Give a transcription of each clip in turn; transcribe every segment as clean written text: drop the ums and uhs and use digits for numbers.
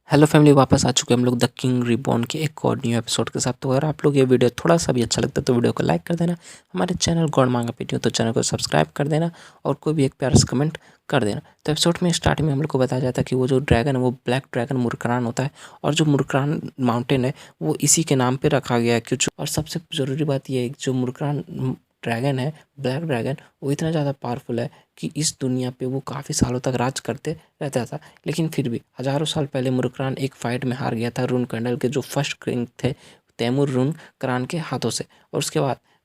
Hello family, वापस आ चुके हैं हम लोग द किंग रिबॉर्न के एक और न्यू एपिसोड के साथ। तो अगर आप लोग ये वीडियो थोड़ा सा भी अच्छा लगता है तो वीडियो को लाइक कर देना। हमारे चैनल गॉड मांगा पीटी तो चैनल को सब्सक्राइब कर देना और कोई भी एक प्यारा सा कमेंट कर देना। तो एपिसोड में स्टार्टिंग में हम लोग को बताया जाता है कि वो जो ड्रैगन है वो ब्लैक ड्रैगन मुरक्रान होता है और जो मुरक्रान माउंटेन है वो इसी के नाम पर रखा गया है कुछ। और सबसे ज़रूरी बात यह है जो मुरक्रान ड्रैगन है, ब्लैक ड्रैगन, वो इतना ज़्यादा पावरफुल है कि इस दुनिया पे वो काफ़ी सालों तक राज करते रहता था। लेकिन फिर भी हज़ारों साल पहले मुरक्रान एक फाइट में हार गया था रून कंडल के जो फर्स्ट किंग थे तैमूर रून करान के हाथों से। और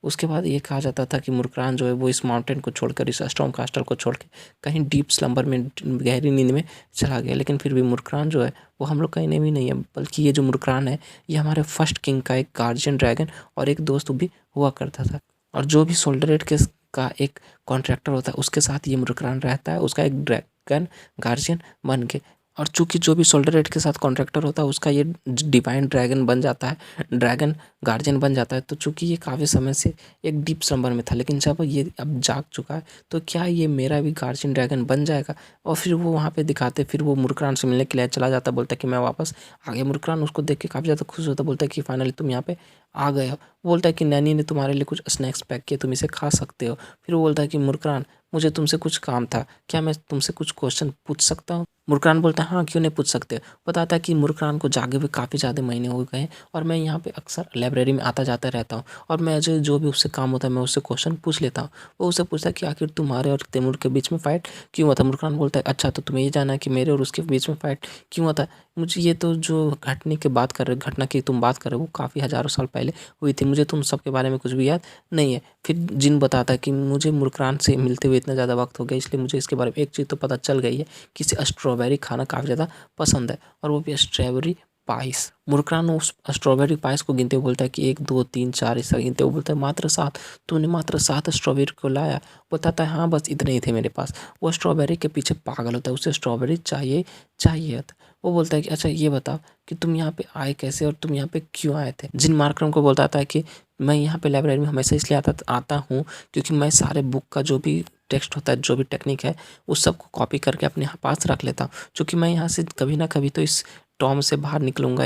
उसके बाद ये कहा जाता था कि मुरक्रान जो है वो इस माउंटेन को छोड़कर, इस स्टॉर्म कास्टल को छोड़ के कहीं डीप स्लम्बर में, गहरी नींद में चला गया। लेकिन फिर भी मुरक्रान जो है वो हम लोग कहीं नहीं भी नहीं है, बल्कि ये जो मुरक्रान है ये हमारे फर्स्ट किंग का एक गार्जियन ड्रैगन और एक दोस्त भी हुआ करता था। और जो भी सोल्डरेट के का एक कॉन्ट्रैक्टर होता है उसके साथ ये मुरक्रान रहता है, उसका एक ड्रैगन गार्जियन बन के। और चूंकि जो भी सोल्डरेट के साथ कॉन्ट्रैक्टर होता है उसका ये डिवाइन ड्रैगन बन जाता है, ड्रैगन गार्जियन बन जाता है। तो चूंकि ये काफ़ी समय से एक डीप स्लम्बर में था, लेकिन जब ये अब जाग चुका है तो क्या ये मेरा भी गार्जियन ड्रैगन बन जाएगा। और फिर वो वहाँ पे दिखाते, फिर वो मुरक्रान से मिलने के लिए चला जाता, बोलता है कि मैं वापस आ गया। मुरक्रान उसको देख के काफ़ी ज़्यादा खुश होता, बोलता है कि फाइनली तुम यहाँ पे आ गए हो। बोलता है कि नैनी ने तुम्हारे लिए कुछ स्नैक्स पैक किए, तुम इसे खा सकते हो। फिर वो बोलता है कि मुरक्रान, मुझे तुमसे कुछ काम था, क्या मैं तुमसे कुछ क्वेश्चन पूछ सकता हूँ। मुरक्रान बोलता है हाँ क्यों नहीं पूछ सकते। बताता है कि मुरक्रान को जागे हुए काफ़ी ज़्यादा महीने हो गए हैं और मैं यहाँ पे अक्सर लाइब्रेरी में आता जाता रहता हूँ और मैं जो भी उससे काम होता है मैं उससे क्वेश्चन पूछ लेता हूँ। वो उससे पूछता है कि आखिर तुम्हारे और तैमूर के बीच में फ़ाइट क्यों हुआ था। मुरक्रान बोलता है अच्छा तो तुम्हें ये जानना है कि मेरे और उसके बीच में फ़ाइट क्यों हुआ था। मुझे ये तो जो घटना की तुम बात कर रहे हो वो काफ़ी हज़ारों साल पहले हुई थी, मुझे तुम सबके बारे में कुछ भी याद नहीं है। फिर जिन बताता है कि मुझे मुरक्रान से मिलते हुए इतना ज़्यादा वक्त हो गया, इसलिए मुझे इसके बारे में एक चीज़ तो पता चल गई है कि इसे स्ट्रॉबेरी खाना काफ़ी ज़्यादा पसंद है और वो भी स्ट्रॉबेरी पाइस। मुरक्रान उस स्ट्रॉबेरी पाइस को गिनते हुए बोलता है कि 1 2 3 4 ऐसा गिनते हुए बोलता है मात्र 7, तूने मात्र 7 स्ट्रॉबेरी को लाया। बताता है हाँ बस इतने ही थे मेरे पास। वो स्ट्रॉबेरी के पीछे पागल होता है, उसे स्ट्रॉबेरी चाहिए चाहिए था। वो बोलता है कि अच्छा ये बताओ कि तुम यहाँ पे आए कैसे और तुम यहाँ पे क्यों आए थे। जिन मार्करम को बताता है कि मैं यहाँ पे लाइब्रेरी में हमेशा इसलिए आता हूँ क्योंकि मैं सारे बुक का जो भी टेक्स्ट होता है, जो भी टेक्निक है, उस सब को कॉपी करके अपने पास रख लेता हूँ। क्योंकि मैं यहाँ से कभी ना कभी तो इस टॉम से बाहर निकलूँगा,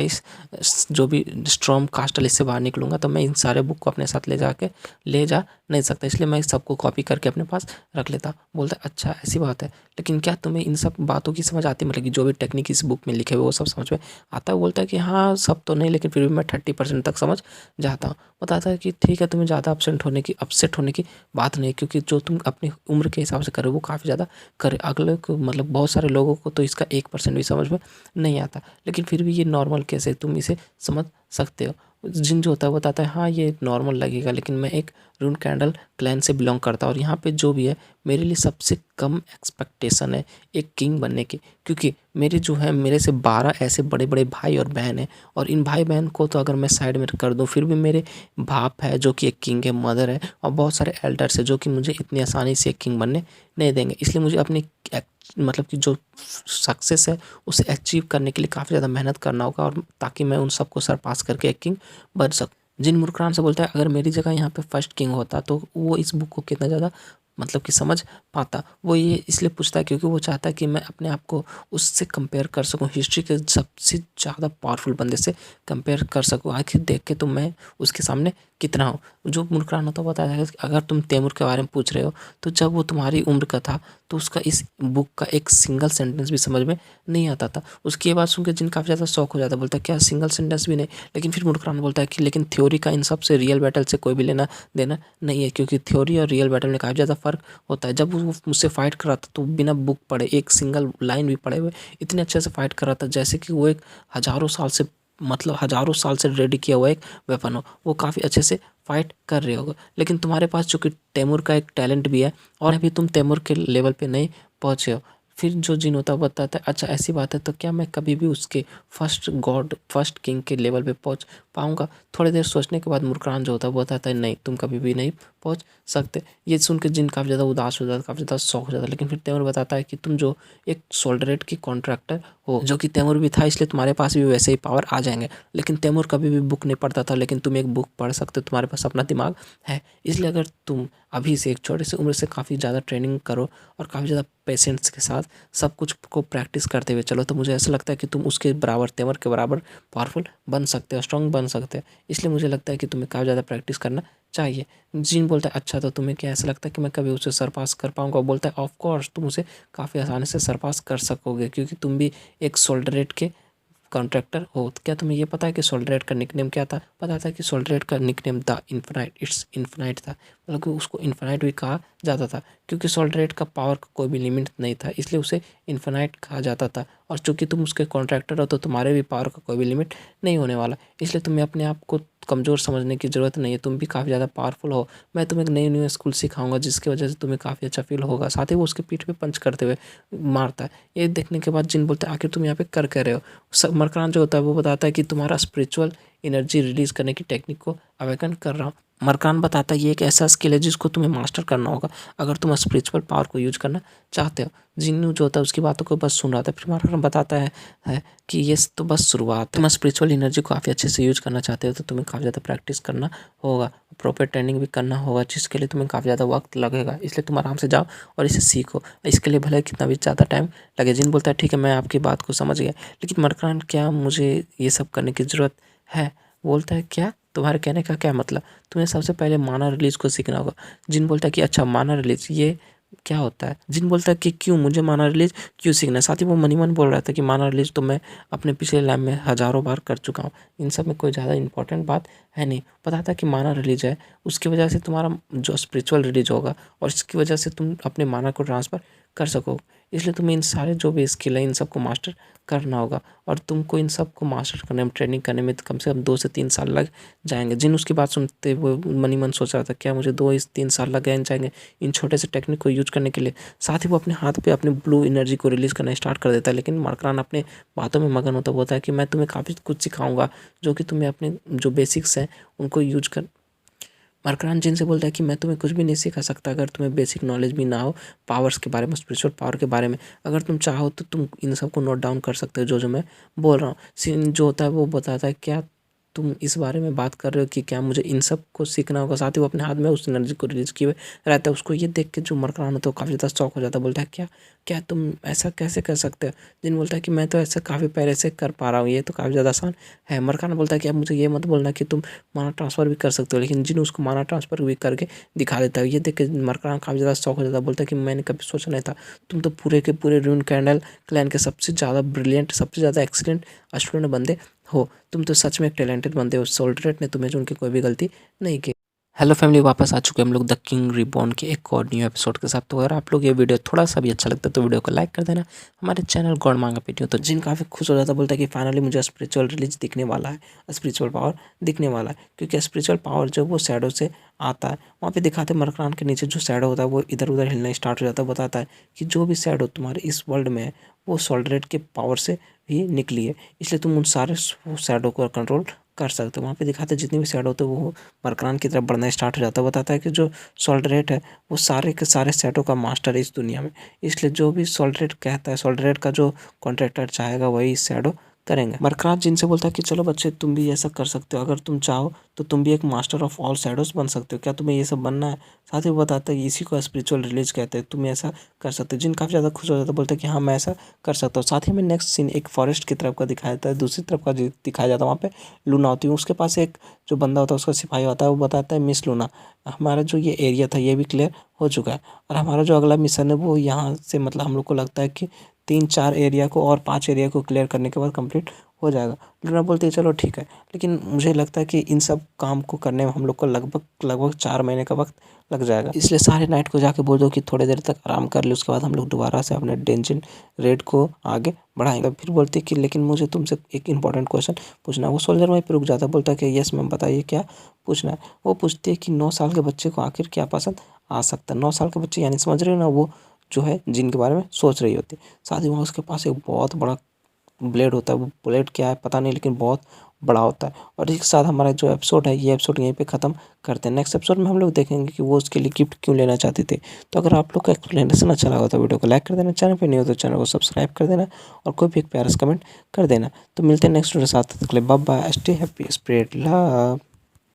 जो भी स्ट्रॉम कास्टल इससे बाहर निकलूँगा, तो मैं इन सारे बुक को अपने साथ ले जा नहीं सकता, इसलिए मैं सबको कॉपी करके अपने पास रख लेता। बोलता है अच्छा ऐसी बात है, लेकिन क्या तुम्हें इन सब बातों की समझ आती, मतलब कि जो भी टेक्निक इस बुक में लिखे हुए वो सब समझ में आता है। बोलता है कि हाँ सब तो नहीं, लेकिन फिर भी मैं 30% तक समझ जाता हूँ। बताता है कि ठीक है, तुम्हें ज़्यादा अपसेट होने की बात नहीं, क्योंकि जो तुम अपनी उम्र के हिसाब से कर रहे हो वो काफ़ी ज़्यादा करे। अगले को मतलब बहुत सारे लोगों को तो इसका 1% भी समझ में नहीं आता, लेकिन फिर भी ये नॉर्मल केस है, तुम इसे समझ सकते हो। जिन जो होता है वो बताता है हाँ ये नॉर्मल लगेगा, लेकिन मैं एक रून कैंडल क्लैन से बिलोंग करता हूँ और यहाँ पे जो भी है मेरे लिए सबसे कम एक्सपेक्टेशन है एक किंग बनने की, क्योंकि मेरे जो है मेरे से 12 ऐसे बड़े बड़े भाई और बहन हैं और इन भाई बहन को तो अगर मैं साइड में कर दूँ फिर भी मेरे बाप है जो कि एक किंग है, मदर है और बहुत सारे एल्डर्स है जो कि मुझे इतनी आसानी से एक किंग बनने नहीं देंगे। इसलिए मुझे अपनी मतलब कि जो सक्सेस है उसे अचीव करने के लिए काफ़ी ज़्यादा मेहनत करना होगा और ताकि मैं उन सबको सरपास करके एक किंग बन सकूँ। जिन मुरक्रान से बोलता है अगर मेरी जगह यहाँ पे फर्स्ट किंग होता तो वो इस बुक को कितना ज़्यादा मतलब कि समझ पाता। वो ये इसलिए पूछता है क्योंकि वो चाहता है कि मैं अपने आप को उससे कंपेयर कर सकूं, हिस्ट्री के सबसे ज़्यादा पावरफुल बंदे से कंपेयर कर सकूं, आखिर देख के तो मैं उसके सामने कितना हूँ। जो मुरक्रान होता है बताया जाएगा कि अगर तुम तैमूर के बारे में पूछ रहे हो तो जब वो तुम्हारी उम्र का था तो उसका इस बुक का एक सिंगल सेंटेंस भी समझ में नहीं आता था। उसकी ये बात सुन के जिन काफ़ी ज़्यादा शौक हो जाता है, बोलता है क्या सिंगल सेंटेंस भी नहीं। लेकिन फिर मुरक्रान बोलता है कि लेकिन थ्योरी का इन सब से रियल बैटल से कोई भी लेना देना नहीं है, क्योंकि थ्योरी और रियल बैटल में काफ़ी ज़्यादा फर्क होता है। जब वो मुझसे फाइट कर रहा था तो बिना बुक पढ़े, एक सिंगल लाइन भी पढ़े हुए इतने अच्छे से फाइट कर रहा था जैसे कि वो एक हज़ारों साल से रेडी किया हुआ एक वेपन हो, वो काफ़ी अच्छे से फाइट कर रहे होगा। लेकिन तुम्हारे पास चूंकि तैमूर का एक टैलेंट भी है और अभी तुम तैमूर के लेवल पे नहीं पहुँचे हो। फिर जो जिन होता है बताता है अच्छा ऐसी बात है तो क्या मैं कभी भी उसके फर्स्ट किंग के लेवल पे पहुंच पाऊंगा। थोड़ी देर सोचने के बाद मुरक्रान जो होता है वो बताता है नहीं, तुम कभी भी नहीं पहुँच सकते। ये सुन के जिन काफ़ी ज़्यादा उदास हो जाता, काफ़ी ज़्यादा शॉक हो जाता। लेकिन फिर तैमूर बताता है कि तुम जो एक सोल्डरेट की कॉन्ट्रैक्टर हो, जो कि तैमूर भी था, इसलिए तुम्हारे पास भी वैसे ही पावर आ जाएंगे। लेकिन तैमूर कभी भी बुक नहीं पढ़ता था, लेकिन तुम एक बुक पढ़ सकते हो, तुम्हारे पास अपना दिमाग है। इसलिए अगर तुम अभी से एक छोटे से उम्र से काफ़ी ज़्यादा ट्रेनिंग करो और काफ़ी ज़्यादा पेशेंस के साथ सब कुछ को प्रैक्टिस करते हुए चलो, तो मुझे ऐसा लगता है कि तुम उसके बराबर, तैमूर के बराबर पावरफुल बन सकते हो, स्ट्रॉन्ग बन सकते हो। इसलिए मुझे लगता है कि तुम्हें काफ़ी ज़्यादा प्रैक्टिस करना चाहिए। जिन बोलता है अच्छा, तो तुम्हें क्या ऐसा लगता है कि मैं कभी उसे सरपास कर पाऊंगा? बोलता है ऑफ कोर्स तुम उसे काफ़ी आसानी से सरपास कर सकोगे, क्योंकि तुम भी एक सोल्डरेट के कॉन्ट्रैक्टर हो। तो क्या तुम्हें ये पता है कि सोल्डरेट का निकनेम क्या था? पता था कि सोल्डरेट का nickname the infinite, it's infinite था। मतलब कि उसको इन्फिनाइट भी कहा जाता था, क्योंकि सोल्डरेट का पावर का कोई भी लिमिट नहीं था, इसलिए उसे इन्फिनाइट कहा जाता था। और चूंकि तुम उसके कॉन्ट्रैक्टर हो, तो तुम्हारे भी पावर का कोई भी लिमिट नहीं होने वाला। इसलिए तुम्हें अपने आप को कमज़ोर समझने की ज़रूरत नहीं है, तुम भी काफ़ी ज़्यादा पावरफुल हो। मैं तुम्हें एक नई न्यू स्किल सिखाऊंगा, जिसकी वजह से तुम्हें काफ़ी अच्छा फील होगा। साथ ही वो उसके पीठ पे पंच करते हुए मारता है। ये देखने के बाद जिन बोलते हैं आखिर तुम यहाँ पे कर क्या रहे हो? मरकान जो होता है वो बताता है कि तुम्हारा स्पिरिचुअल एनर्जी रिलीज करने की टेक्निक को अवेकन कर रहा हूँ। मरकान बताता है ये एक ऐसा स्किल है जिसको तुम्हें मास्टर करना होगा अगर तुम स्पिरिचुअल पावर को यूज करना चाहते हो। जिन्नू जो होता है उसकी बातों को बस सुन रहा था। फिर मरकान बताता है कि ये तो बस शुरुआत है। तुम स्पिरिचुअल एनर्जी को काफ़ी अच्छे से यूज करना चाहते हो, तो तुम्हें काफ़ी ज़्यादा प्रैक्टिस करना होगा, प्रॉपर ट्रेनिंग भी करना होगा, जिसके लिए तुम्हें काफ़ी ज़्यादा वक्त लगेगा। इसलिए तुम आराम से जाओ और इसे सीखो। इसके लिए भले कितना भी ज़्यादा टाइम लगे। जिन बोलता है ठीक है, मैं आपकी बात को समझ गया, लेकिन मरकान क्या मुझे ये सब करने की ज़रूरत है? बोलता है क्या, तुम्हारे कहने का क्या मतलब? तुम्हें सबसे पहले माना रिलीज को सीखना होगा। जिन बोलता है कि अच्छा, माना रिलीज ये क्या होता है? जिन बोलता है कि क्यों मुझे माना रिलीज क्यों सीखना है? साथ ही वो मनी मन बोल रहा था कि माना रिलीज तो मैं अपने पिछले लाइफ में हज़ारों बार कर चुका हूँ, इन सब में कोई ज़्यादा इंपॉर्टेंट बात है नहीं। पता था कि माना रिलीज है, उसकी वजह से तुम्हारा जो स्पिरिचुअल रिलीज होगा और इसकी वजह से तुम अपने माना को ट्रांसफ़र कर सको। इसलिए तुम्हें इन सारे जो भी स्किल है इन सबको मास्टर करना होगा, और तुमको इन सब को मास्टर करने में, ट्रेनिंग करने में कम से कम 2 से 3 साल लग जाएंगे। जिन उसकी बात सुनते वो मन ही मन सोच रहा था क्या मुझे 2 से 3 साल लग जाएंगे इन छोटे से टेक्निक को यूज करने के लिए? साथ ही वो अपने हाथ पे अपनी ब्लू एनर्जी को रिलीज करना स्टार्ट कर देता है। लेकिन मरकान अपने बातों में मगन होता है कि मैं तुम्हें काफ़ी कुछ सिखाऊंगा, जो कि तुम्हें अपने जो बेसिक्स हैं उनको यूज कर। मरकरान जिन से बोलता है कि मैं तुम्हें कुछ भी नहीं सिखा सकता अगर तुम्हें बेसिक नॉलेज भी ना हो पावर्स के बारे में, स्पिरिचुअल पावर के बारे में। अगर तुम चाहो तो तुम इन सब को नोट डाउन कर सकते हो, जो जो मैं बोल रहा हूँ। सीन जो होता है वो बताता है क्या तुम इस बारे में बात कर रहे हो कि क्या मुझे इन सब को सीखना होगा? साथ ही वो अपने हाथ में उस एनर्जी को रिलीज किए हुए रहता है। उसको ये देख के जो मरकरान होता है वो काफ़ी ज़्यादा शौक हो जाता है। बोलता है क्या क्या तुम ऐसा कैसे कर सकते हो? जिन बोलता है कि मैं तो ऐसा काफ़ी पहले से कर पा रहा हूँ, ये तो काफ़ी ज़्यादा आसान है। मरकान बोलता है कि अब मुझे ये मत बोलना कि तुम माना ट्रांसफ़र भी कर सकते हो। लेकिन जिन उसको माना ट्रांसफ़र भी करके दिखा देता है। ये देख के मरकान काफ़ी ज़्यादा शौक हो जाता है। बोलता है कि मैंने कभी सोचा नहीं था, तुम तो पूरे के पूरे रून कैंडल क्लैन के सबसे ज़्यादा ब्रिलियंट, सबसे ज़्यादा एक्सीलेंट स्टूडेंट बंदे हो। तुम तो सच में एक टैलेंटेड बंदे हो। सोल्डरेट ने तुम्हें जो उनकी कोई भी गलती नहीं की। हेलो फैमिली, वापस आ चुके हैं हम लोग द किंग रिबॉर्न के एक और न्यू एपिसोड के साथ। तो अगर आप लोग ये वीडियो थोड़ा सा भी अच्छा लगता है तो वीडियो को लाइक कर देना। हमारे चैनल गॉड मांगा पीटी हो तो जिन काफ़ी खुश हो जाता है, बोलता है कि फाइनली मुझे स्पिरिचुअल रिलीज दिखने वाला है, स्पिरिचुअल पावर दिखने वाला है। क्योंकि स्पिरिचुअल पावर जो वो शैडो से आता है, वहाँ पे दिखाते हैं मरकान के नीचे जो शैडो होता है वो इधर उधर हिलना स्टार्ट हो जाता है। बताता है कि जो भी शैडो तुम्हारे इस वर्ल्ड में है वो सोल्डरेट के पावर से ही निकली है, इसलिए तुम उन सारे शैडो को कंट्रोल कर सकते हो। वहाँ पे दिखाते हैं जितने भी शैडो होते हैं वो मरकान की तरफ बढ़ना स्टार्ट हो जाता है। बताता है कि जो सोल्डरेट है वो सारे के सारे शैडो का मास्टर है इस दुनिया में, इसलिए जो भी सोल्डरेट कहता है, सोल्डरेट का जो कॉन्ट्रैक्टर चाहेगा वही शैडो करेंगे। मरकरान जिनसे बोलता है कि चलो बच्चे, तुम भी ऐसा कर सकते हो, अगर तुम चाहो तो तुम भी एक मास्टर ऑफ ऑल शैडोज बन सकते हो। क्या तुम्हें ये सब बनना है? साथ ही वो बताता है इसी को स्पिरिचुअल रिलीज कहते हैं, तुम ऐसा कर सकते हो। जिन काफ़ी ज़्यादा खुश हो जाता है, बोलते हैं कि हाँ मैं ऐसा कर सकता हूँ। साथ ही में नेक्स्ट सीन एक फॉरेस्ट की तरफ का दिखाया जाता है, दूसरी तरफ का दिखाया जाता है। वहाँ पे लूना होती है, उसके पास एक जो बंदा होता है उसका सिपाही होता है। वो बताता है मिस लूना, हमारा जो ये एरिया था ये भी क्लियर हो चुका है, और हमारा जो अगला मिशन है वो यहाँ से, मतलब हम लोग को लगता है कि 3-4 एरिया को और 5 एरिया को क्लियर करने के बाद कंप्लीट हो जाएगा। लूना बोलती है चलो ठीक है, लेकिन मुझे लगता है कि इन सब काम को करने में हम लोग को लगभग 4 महीने का वक्त लग जाएगा। इसलिए सारे नाइट को जाके बोल दो कि थोड़ी देर तक आराम कर ले, उसके बाद हम लोग दोबारा से अपने डेंजन रेड को आगे बढ़ाएंगे। फिर बोलती है कि लेकिन मुझे तुमसे एक इंपॉर्टेंट क्वेश्चन पूछना है। वो सोल्जर वहीं पर रुक जाता है, बोलता है कि यस मैम बताइए क्या पूछना है। वो पूछती है कि 9 साल के बच्चे को आखिर क्या पसंद आ सकता है? 9 साल के बच्चे यानी समझ रहे हो ना, वो जो है जिनके बारे में सोच रही होती है। साथ ही वहाँ उसके पास एक बहुत बड़ा ब्लेड होता है। वो ब्लेड क्या है पता नहीं, लेकिन बहुत बड़ा होता है। और इसके साथ हमारा जो एपिसोड है ये एपिसोड यहीं पे ख़त्म करते हैं। नेक्स्ट एपिसोड में हम लोग देखेंगे कि वो उसके लिए गिफ्ट क्यों लेना चाहते थे। तो अगर आप लोग का एक्सप्लेनेशन अच्छा लगा तो वीडियो को लाइक कर देना, चैनल पे नहीं हो तो चैनल को सब्सक्राइब कर देना और कोई भी एक प्यारा सा कमेंट कर देना। तो मिलते हैं नेक्स्ट वीडियो के साथ, तब तक के लिए bye bye, stay happy, spread love.